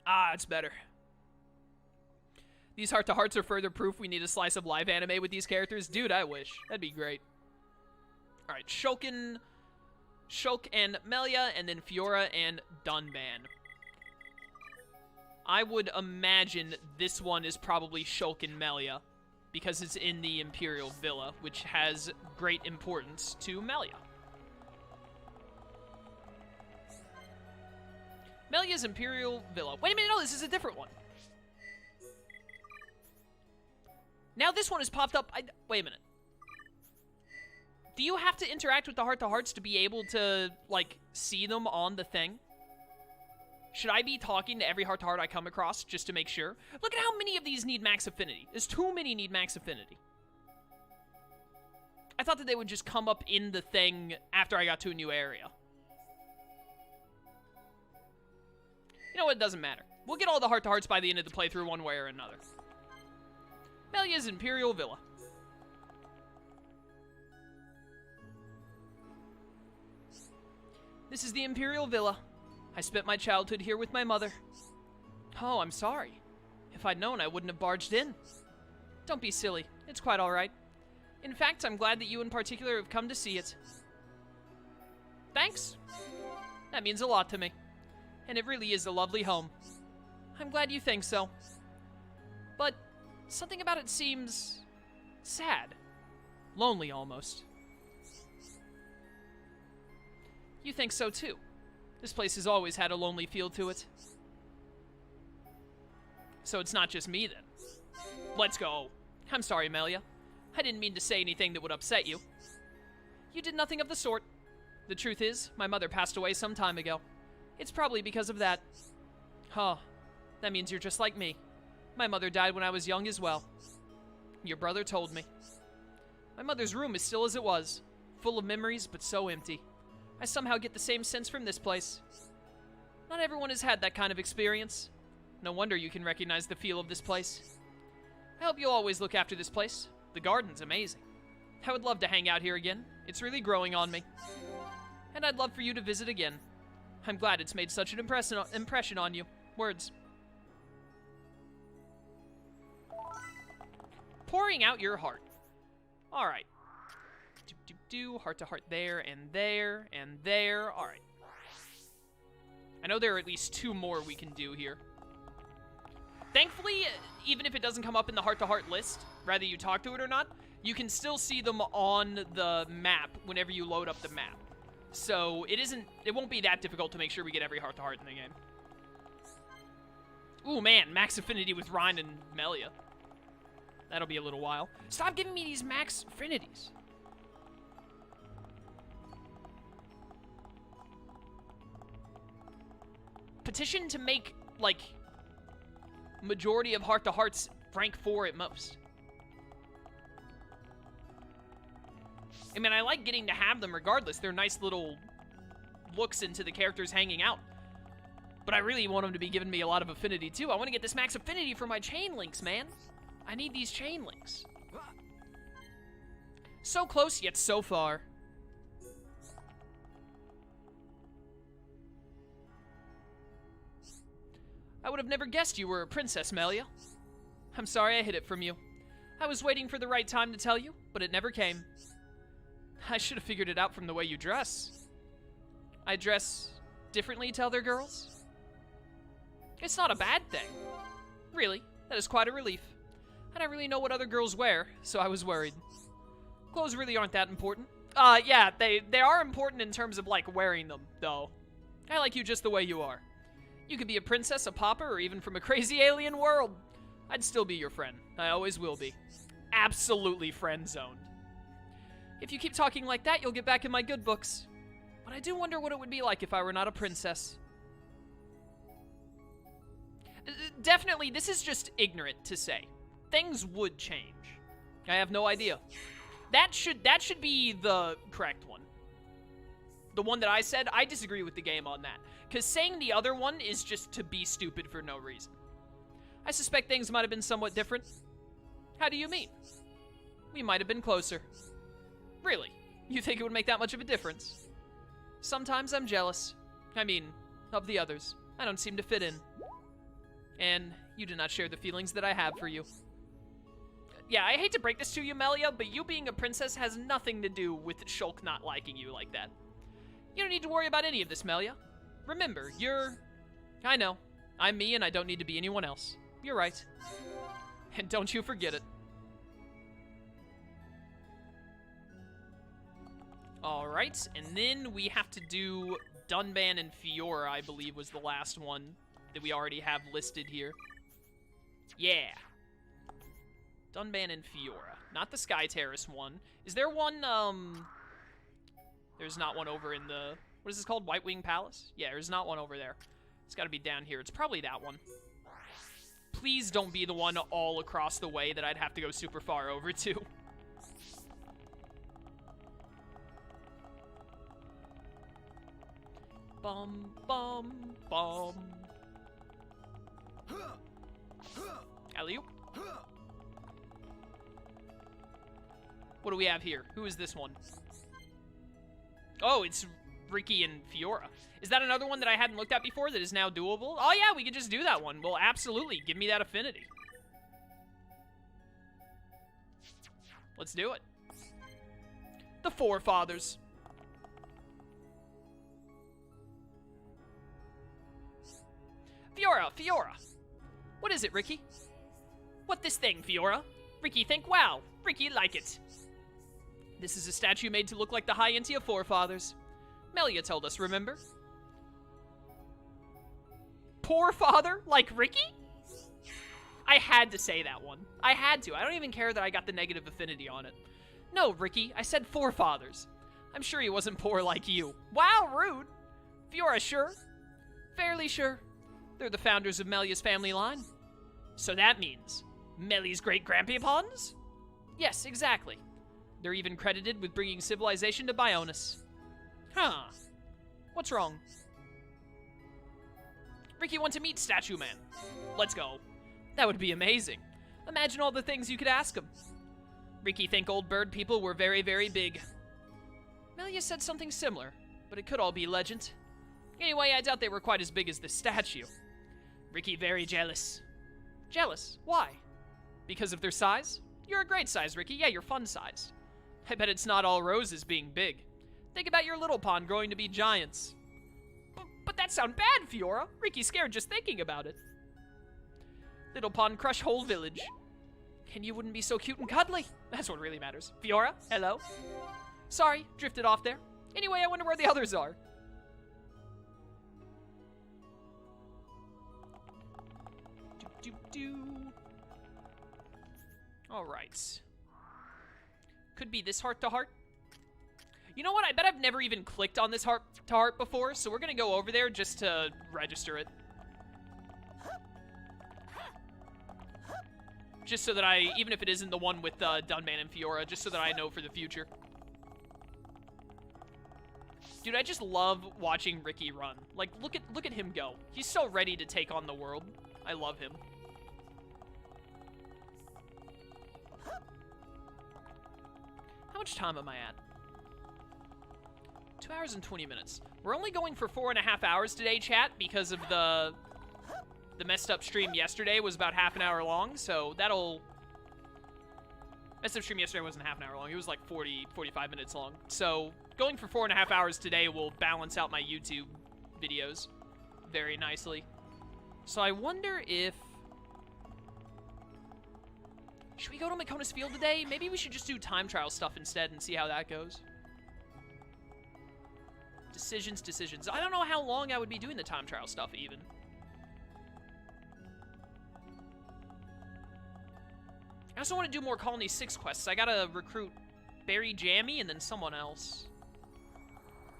Ah, it's better. These heart-to-hearts are further proof we need a slice of live anime with these characters. Dude, I wish. That'd be great. Alright, Shulk and Melia, and then Fiora and Dunban. I would imagine this one is probably Shulk and Melia, because it's in the Imperial Villa, which has great importance to Melia. Melia's Imperial Villa. Wait a minute, no, this is a different one. Now this one has popped up. Wait a minute. Do you have to interact with the heart-to-hearts to be able to, like, see them on the thing? Should I be talking to every heart-to-heart I come across just to make sure? Look at how many of these need max affinity. There's too many need max affinity. I thought that they would just come up in the thing after I got to a new area. You know what? It doesn't matter. We'll get all the heart-to-hearts by the end of the playthrough one way or another. Melia's Imperial Villa. This is the Imperial Villa. I spent my childhood here with my mother. Oh, I'm sorry. If I'd known, I wouldn't have barged in. Don't be silly. It's quite all right. In fact, I'm glad that you in particular have come to see it. Thanks. That means a lot to me. And it really is a lovely home. I'm glad you think so. But something about it seems sad. Lonely, almost. You think so, too. This place has always had a lonely feel to it. So it's not just me, then. Let's go. I'm sorry, Melia. I didn't mean to say anything that would upset you. You did nothing of the sort. The truth is, my mother passed away some time ago. It's probably because of that. Huh. That means you're just like me. My mother died when I was young as well. Your brother told me. My mother's room is still as it was. Full of memories, but so empty. I somehow get the same sense from this place. Not everyone has had that kind of experience. No wonder you can recognize the feel of this place. I hope you'll always look after this place. The garden's amazing. I would love to hang out here again. It's really growing on me. And I'd love for you to visit again. I'm glad it's made such an impression on you. Words. Pouring out your heart. Alright. Heart to heart there, and there, and there. Alright. I know there are at least 2 more we can do here. Thankfully, even if it doesn't come up in the heart-to-heart list, whether you talk to it or not, you can still see them on the map whenever you load up the map. So it won't be that difficult to make sure we get every heart-to-heart in the game. Ooh, man, max affinity with Rhine and Melia. That'll be a little while. Stop giving me these max affinities. Petition to make, like, majority of heart-to-hearts rank 4 at most. I mean, I like getting to have them regardless. They're nice little looks into the characters hanging out. But I really want them to be giving me a lot of affinity, too. I want to get this max affinity for my chain links, man. I need these chain links. So close, yet so far. I would have never guessed you were a princess, Melia. I'm sorry I hid it from you. I was waiting for the right time to tell you, but it never came. I should have figured it out from the way you dress. I dress differently to other girls? It's not a bad thing. Really, that is quite a relief. I don't really know what other girls wear, so I was worried. Clothes really aren't that important. Yeah, they are important in terms of, like, wearing them, though. I like you just the way you are. You could be a princess, a pauper, or even from a crazy alien world. I'd still be your friend. I always will be. Absolutely friend-zoned. If you keep talking like that, you'll get back in my good books. But I do wonder what it would be like if I were not a princess. Definitely, this is just ignorant to say. Things would change. I have no idea. That should be the correct one. The one that I said, I disagree with the game on that. Because saying the other one is just to be stupid for no reason. I suspect things might have been somewhat different. How do you mean? We might have been closer. Really? You think it would make that much of a difference? Sometimes I'm jealous. I mean, of the others. I don't seem to fit in. And you do not share the feelings that I have for you. Yeah, I hate to break this to you, Melia, but you being a princess has nothing to do with Shulk not liking you like that. You don't need to worry about any of this, Melia. Remember, you're... I know. I'm me and I don't need to be anyone else. You're right. And don't you forget it. Alright, and then we have to do Dunban and Fiora, I believe was the last one that we already have listed here. Yeah. Dunban and Fiora. Not the Sky Terrace one. Is there one, There's not one over in the... What is this called? White Wing Palace? Yeah, there's not one over there. It's gotta be down here. It's probably that one. Please don't be the one all across the way that I'd have to go super far over to. Bum, bum, bum. Alley-oop. What do we have here? Who is this one? Oh, it's Ricky and Fiora. Is that another one that I hadn't looked at before that is now doable? Oh yeah, we could just do that one. Well, absolutely. Give me that affinity. Let's do it. The Forefathers. Fiora! What is it, Ricky? What this thing, Fiora? Ricky think, wow, Ricky like it. This is a statue made to look like the High Intia Forefathers. Melia told us, remember? Poor father? Like Ricky? I had to say that one. I had to. I don't even care that I got the negative affinity on it. No, Ricky, I said forefathers. I'm sure he wasn't poor like you. Wow, rude. Fiora, sure? Fairly sure. They're the founders of Melia's family line. So that means Melia's great-grandpapas? Yes, exactly. They're even credited with bringing civilization to Bionis. Huh. What's wrong? Ricky want to meet Statue Man. Let's go. That would be amazing. Imagine all the things you could ask him. Ricky think old bird people were very, very big. Melia said something similar, but it could all be legend. Anyway, I doubt they were quite as big as this statue. Ricky very jealous. Jealous? Why? Because of their size? You're a great size, Ricky. Yeah, you're fun-sized. I bet it's not all roses being big. Think about your little pond growing to be giants. But that sounds bad, Fiora. Ricky's scared just thinking about it. Little pond crush whole village. And you wouldn't be so cute and cuddly. That's what really matters. Fiora, hello? Sorry, drifted off there. Anyway, I wonder where the others are. Alright. Could be this heart-to-heart. You know what? I bet I've never even clicked on this heart-to-heart before, so we're gonna go over there just to register it. Just so that even if it isn't the one with Dunban and Fiora, just so that I know for the future. Dude, I just love watching Ricky run. Like, look at him go. He's so ready to take on the world. I love him. How much time am I at? 2 hours and 20 minutes. We're only going for 4.5 hours today, chat, because of the messed up stream yesterday was about half an hour long, so that'll... Messed up stream yesterday wasn't half an hour long. It was like 45 minutes long. So going for 4.5 hours today will balance out my YouTube videos very nicely. So I wonder if... Should we go to Mecha-Homs Field today? Maybe we should just do time trial stuff instead and see how that goes. Decisions. I don't know how long I would be doing the time trial stuff, even. I also want to do more Colony 6 quests. I gotta recruit Barry Jammy and then someone else.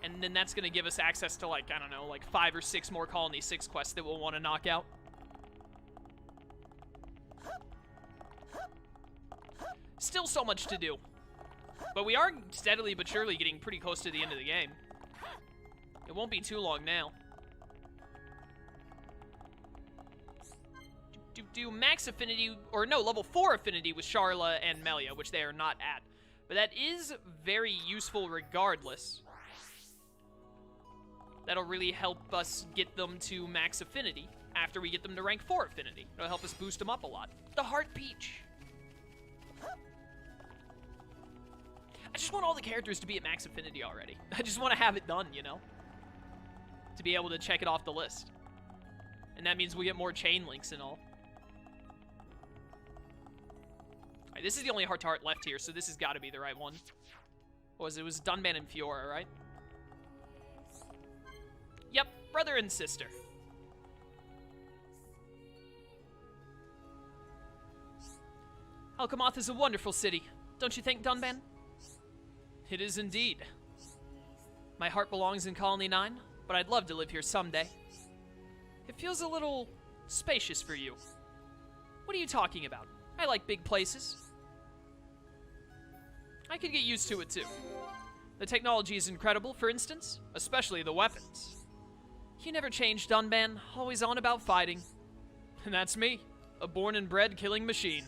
And then that's gonna give us access to, like, I don't know, like 5 or 6 more Colony 6 quests that we'll want to knock out. Still so much to do. But we are steadily but surely getting pretty close to the end of the game. It won't be too long now. Max affinity, or no, level 4 affinity with Charla and Melia, which they are not at. But that is very useful regardless. That'll really help us get them to max affinity. after we get them to rank 4 affinity. It'll help us boost them up a lot. The Heart Peach. I just want all the characters to be at max affinity already. I just want to have it done, you know? To be able to check it off the list. And that means we get more chain links and all. Alright, this is the only heart-to-heart left here, so this has got to be the right one. What was it? It was Dunban and Fiora, right? Yep, brother and sister. Alcamoth is a wonderful city, don't you think, Dunban? It is indeed. My heart belongs in Colony 9, but I'd love to live here someday. It feels a little spacious for you. What are you talking about? I like big places. I could get used to it too. The technology is incredible, for instance, especially the weapons. You never changed, Dunban, always on about fighting. And that's me, a born and bred killing machine.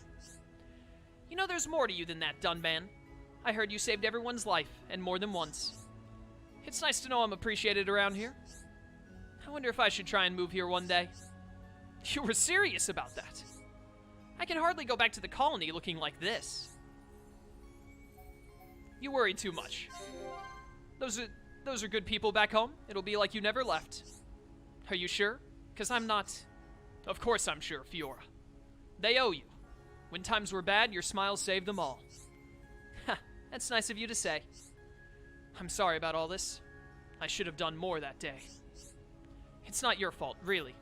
You know there's more to you than that, Dunban. I heard you saved everyone's life, and more than once. It's nice to know I'm appreciated around here. I wonder if I should try and move here one day. You were serious about that. I can hardly go back to the colony looking like this. You worry too much. Those are good people back home. It'll be like you never left. Are you sure? 'Cause I'm not. Of course I'm sure, Fiora. They owe you. When times were bad, your smile saved them all. Ha, that's nice of you to say. I'm sorry about all this. I should have done more that day. It's not your fault, really.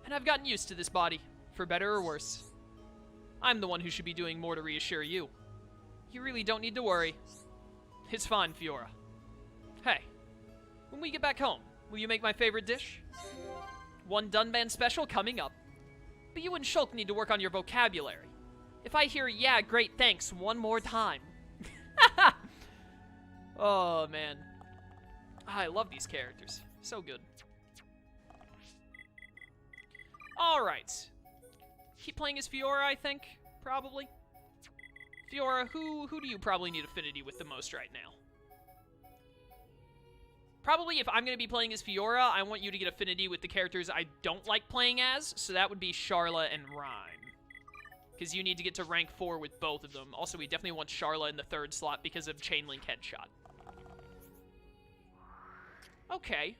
And I've gotten used to this body, for better or worse. I'm the one who should be doing more to reassure you. You really don't need to worry. It's fine, Fiora. Hey, when we get back home, will you make my favorite dish? One Dunban special coming up. But you and Shulk need to work on your vocabulary. If I hear, yeah, great, thanks, one more time. Oh, man. I love these characters. So good. Alright. Keep playing as Fiora, I think. Probably. Fiora, who do you probably need affinity with the most right now? Probably if I'm going to be playing as Fiora, I want you to get affinity with the characters I don't like playing as, so that would be Charla and Rhyme. Because you need to get to rank 4 with both of them. Also, we definitely want Charla in the 3rd slot because of Chainlink Headshot. Okay.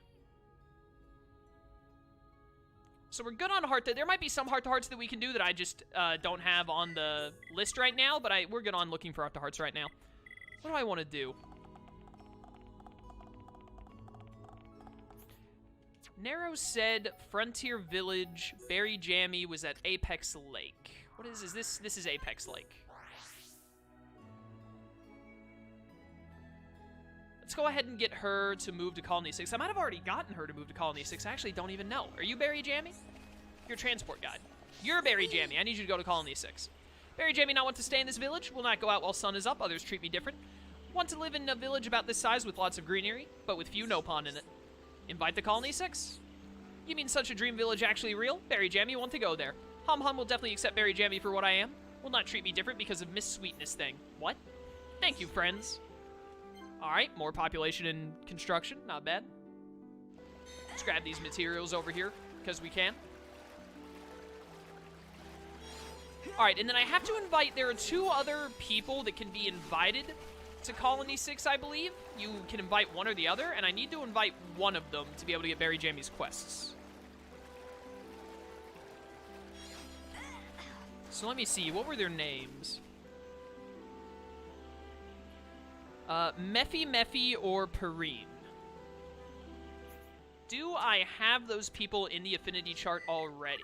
So we're good on heart. There might be some heart-to-hearts that we can do that I just don't have on the list right now, but we're good on looking for heart-to-hearts right now. What do I want to do? Nero said Frontier Village, Berry Jammy was at Apex Lake. What is this? This is Apex Lake. Let's go ahead and get her to move to Colony 6. I might have already gotten her to move to Colony 6. I actually don't even know. Are you Berry Jammy? You're a transport guide. You're Berry Jammy. I need you to go to Colony 6. Berry Jammy not want to stay in this village. Will not go out while sun is up. Others treat me different. Want to live in a village about this size with lots of greenery, but with few no pond in it. Invite the Colony 6? You mean such a dream village actually real? Berry Jammy want to go there. Hum Hum will definitely accept Berry Jammy for what I am. Will not treat me different because of Miss Sweetness thing. What? Thank you, friends. Alright, more population and construction. Not bad. Let's grab these materials over here, because we can. Alright, and then I have to invite... There are 2 other people that can be invited to Colony 6, I believe. You can invite one or the other, and I need to invite one of them to be able to get Berry Jammy's quests. So let me see. What were their names? Mephi or Perrine. Do I have those people in the affinity chart already?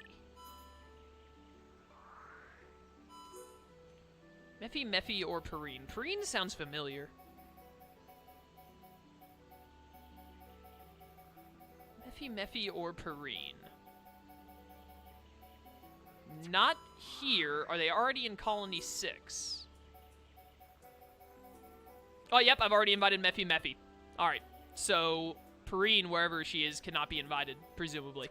Mephi or Perrine. Perrine sounds familiar. Mephi or Perrine. Not here. Are they already in Colony 6? Oh, yep, I've already invited Mephi. Alright, so Perrine, wherever she is, cannot be invited, presumably.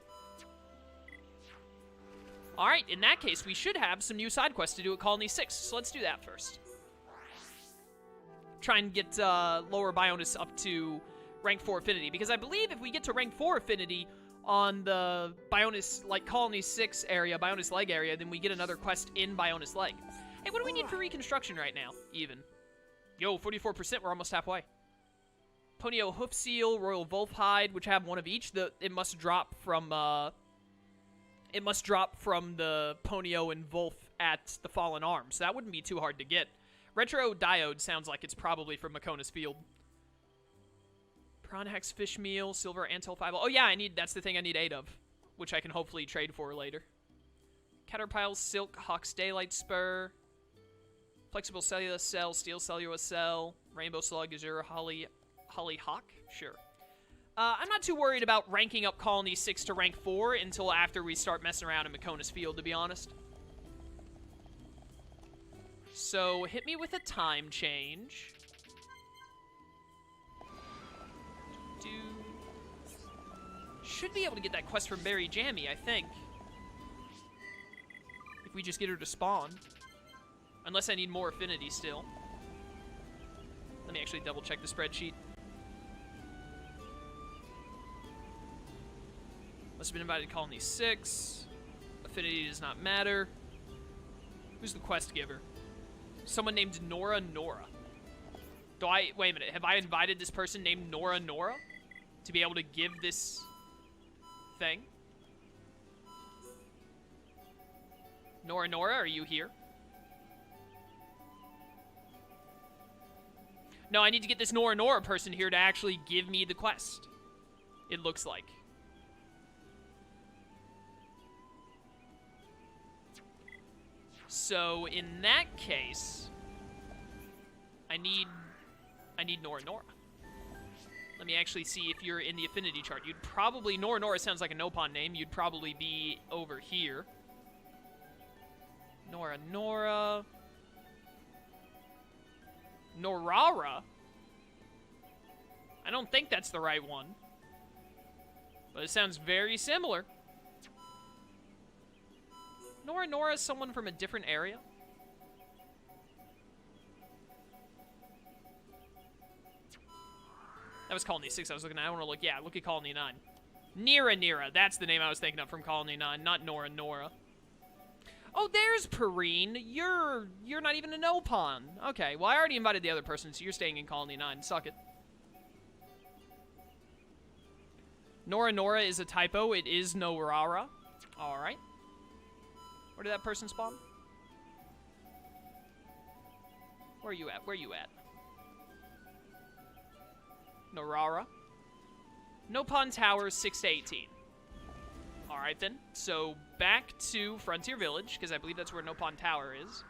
Alright, in that case, we should have some new side quests to do at Colony 6, so let's do that first. Try and get lower Bionis up to rank 4 affinity, because I believe if we get to rank 4 affinity, on the Bionis, like, Colony 6 area, Bionis Leg area, then we get another quest in Bionis Leg. Hey, what do we need for reconstruction right now, even? Yo, 44%, we're almost halfway. Ponyo Hoof Seal, Royal Wolf Hide, which have one of each. It must drop from the Ponyo and Wolf at the Fallen Arms. So that wouldn't be too hard to get. Retro Diode sounds like it's probably from Makona's Field. Prawn Hex Fish Meal, Silver Antil 5. Oh yeah, that's the thing I need 8 of, which I can hopefully trade for later. Caterpillar Silk, Hawk's Daylight Spur, Flexible Cellular Cell, Steel Cellular Cell, Rainbow Slug, Azure Holly Hawk? Sure. I'm not too worried about ranking up Colony 6 to rank 4 until after we start messing around in Makona's Field, to be honest. So, hit me with a time change. Should be able to get that quest from Berry Jammy, I think. If we just get her to spawn. Unless I need more affinity still. Let me actually double check the spreadsheet. Must have been invited to Colony 6. Affinity does not matter. Who's the quest giver? Someone named Nora. Wait a minute, have I invited this person named Nora to be able to give this thing? Nora, are you here? No, I need to get this Nora person here to actually give me the quest. It looks like. So, in that case, I need Nora. Let me actually see if you're in the affinity chart. You'd probably... Nora sounds like a Nopon name. You'd probably be over here. Nora. Norara? I don't think that's the right one. But it sounds very similar. Nora is someone from a different area? That was Colony 6 I was looking at. I want to look... Yeah, look at Colony 9. Nira. That's the name I was thinking of from Colony 9, not Nora. Oh, there's Perrine. You're not even a Nopon. Okay, well, I already invited the other person, so you're staying in Colony 9. Suck it. Nora is a typo. It is Norara. Alright. Where did that person spawn? Where are you at? Norara. Nopon Tower, 6 to 18. Alright then. So, back to Frontier Village, because I believe that's where Nopon Tower is.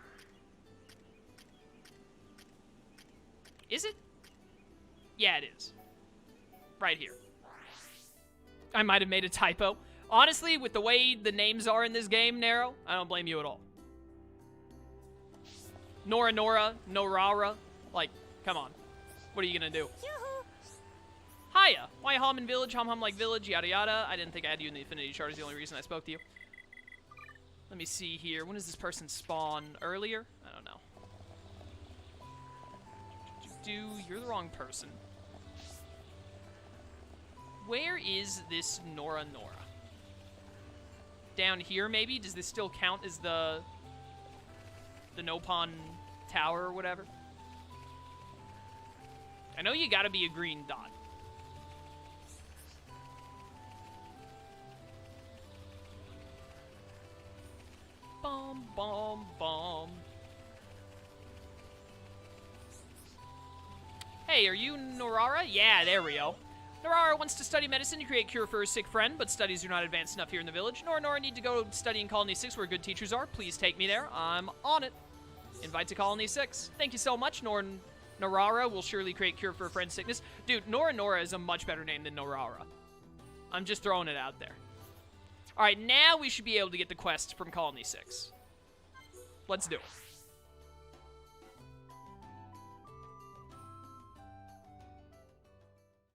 Is it? Yeah, it is. Right here. I might have made a typo. Honestly, with the way the names are in this game, Nero, I don't blame you at all. Norara. Like, come on. What are you gonna do? Hiya. Why Hom Village? Hom like Village, yada yada. I didn't think I had you in the affinity chart is the only reason I spoke to you. Let me see here. When does this person spawn? Earlier? I don't know. You're the wrong person. Where is this Nora? Down here, maybe? Does this still count as the Nopon Tower or whatever? I know you gotta be a green dot. Bomb. Hey, are you Norara? Yeah, there we go. Norara wants to study medicine to create cure for her sick friend, but studies are not advanced enough here in the village. Nora need to go study in Colony 6 where good teachers are. Please take me there. I'm on it. Invite to Colony 6. Thank you so much. Norara will surely create cure for her friend's sickness. Dude, Nora is a much better name than Norara. I'm just throwing it out there. Alright, now we should be able to get the quest from Colony 6. Let's do it.